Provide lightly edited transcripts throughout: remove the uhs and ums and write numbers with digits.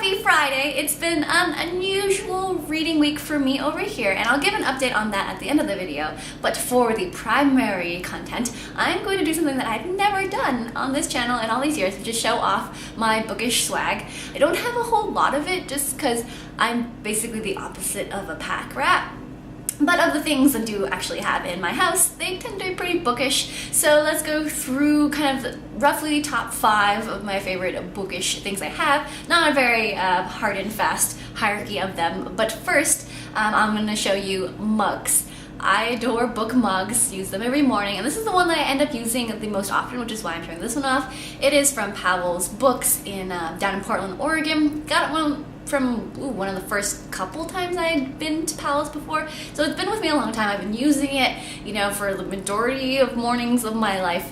Happy Friday! It's been an unusual reading week for me over here, and I'll give an update on that at the end of the video. But for the primary content, I'm going to do something that I've never done on this channel in all these years, which is show off my bookish swag. I don't have a whole lot of it just because I'm basically the opposite of a pack rat. But of the things I do actually have in my house, they tend to be pretty bookish. So let's go through kind of the roughly top 5 of my favorite bookish things I have. Not a very hard and fast hierarchy of them, but first I'm going to show you mugs. I adore book mugs, use them every morning, and this is the one that I end up using the most often, which is why I'm showing this one off. It is from Powell's Books in down in Portland, Oregon. Got one from one of the first couple times I had been to Powell's before, so it's been with me a long time. I've been using it, you know, for the majority of mornings of my life,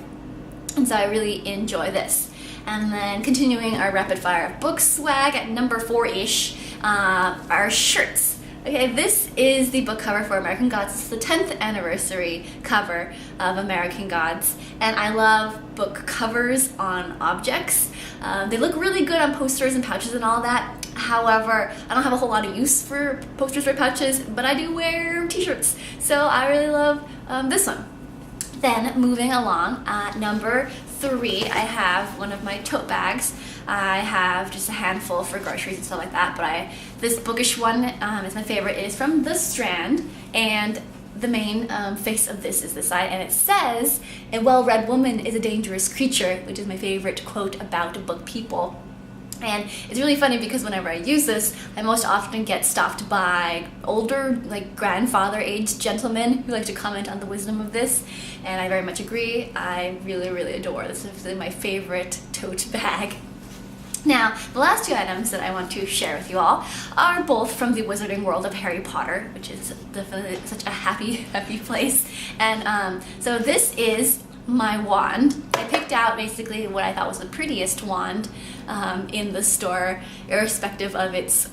and so I really enjoy this. And then continuing our rapid fire book swag at number 4-ish, are shirts. Okay, this is the book cover for American Gods. It's the 10th anniversary cover of American Gods, and I love book covers on objects. They look really good on posters and pouches and all that. However, I don't have a whole lot of use for posters or pouches, but I do wear t-shirts, so I really love this one. Then moving along, at number 3, I have one of my tote bags. I have just a handful for groceries and stuff like that, but this bookish one is my favorite. It is from The Strand, and the main face of this is this side, and it says, "A well-read woman is a dangerous creature," which is my favorite quote about book people. And it's really funny because whenever I use this, I most often get stopped by older, like grandfather-aged gentlemen who like to comment on the wisdom of this, and I very much agree. I really, really adore this. This is my favorite tote bag. Now, the last 2 items that I want to share with you all are both from the wizarding world of Harry Potter, which is definitely such a happy place. And so this is my wand. I picked out basically what I thought was the prettiest wand in the store, irrespective of its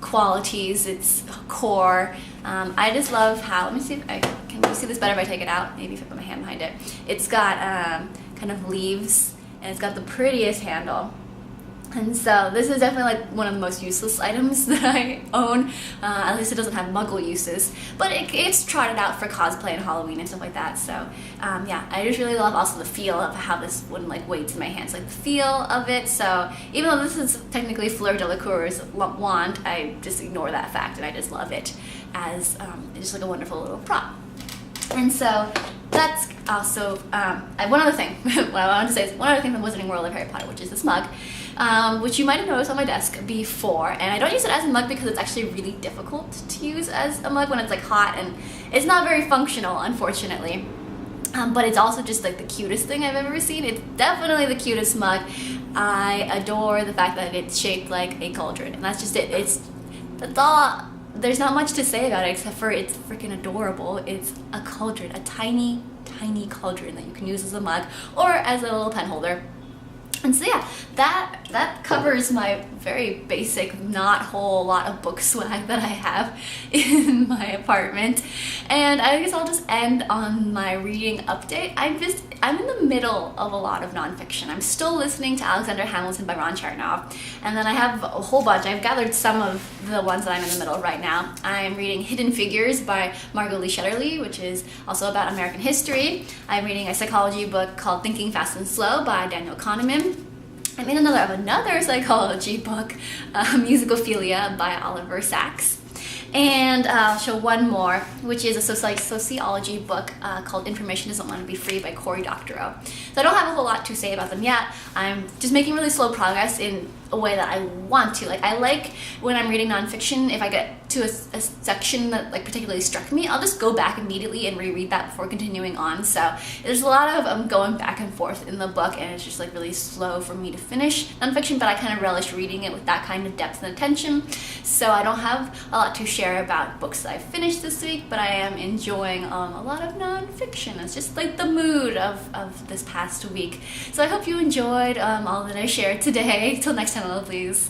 qualities, its core. I just love how, let me see if can you see this better if I take it out? Maybe if I put my hand behind it. It's got kind of leaves, and it's got the prettiest handle. And so this is definitely like one of the most useless items that I own. At least it doesn't have muggle uses, but it's trotted out for cosplay and Halloween and stuff like that. So yeah, I just really love also the feel of how this one like weights in my hands, like the feel of it. So even though this is technically Fleur Delacour's wand, I just ignore that fact, and I just love it as just like a wonderful little prop. And so that's also one other thing. What I wanted to say is one other thing from the Wizarding World of Harry Potter, which is this mug, which you might have noticed on my desk before. And I don't use it as a mug because it's actually really difficult to use as a mug when it's like hot, and it's not very functional, unfortunately. But it's also just like the cutest thing I've ever seen. It's definitely the cutest mug. I adore the fact that it's shaped like a cauldron, and that's just it. That's all. There's not much to say about it except for it's freaking adorable. It's a cauldron, a tiny, tiny cauldron that you can use as a mug or as a little pen holder. And so yeah, that covers my very basic, not whole lot of book swag that I have in my apartment. And I guess I'll just end on my reading update. I'm in the middle of a lot of nonfiction. I'm still listening to Alexander Hamilton by Ron Chernow, and then I have a whole bunch. I've gathered some of the ones that I'm in the middle of right now. I'm reading Hidden Figures by Margot Lee Shetterly, which is also about American history. I'm reading a psychology book called Thinking Fast and Slow by Daniel Kahneman. I'm in another psychology book, Musicophilia by Oliver Sacks. And I'll show one more, which is a sociology book called Information Doesn't Want to Be Free by Cory Doctorow. So I don't have a whole lot to say about them yet. I'm just making really slow progress in a way that I want to. Like, I like when I'm reading nonfiction, if I get to a section that like particularly struck me, I'll just go back immediately and reread that before continuing on. So there's a lot of going back and forth in the book, and it's just like really slow for me to finish nonfiction, but I kind of relish reading it with that kind of depth and attention. So I don't have a lot to share about books that I've finished this week, but I am enjoying a lot of nonfiction. It's just like the mood of this past week. So I hope you enjoyed all that I shared today. Till next time, lovelies.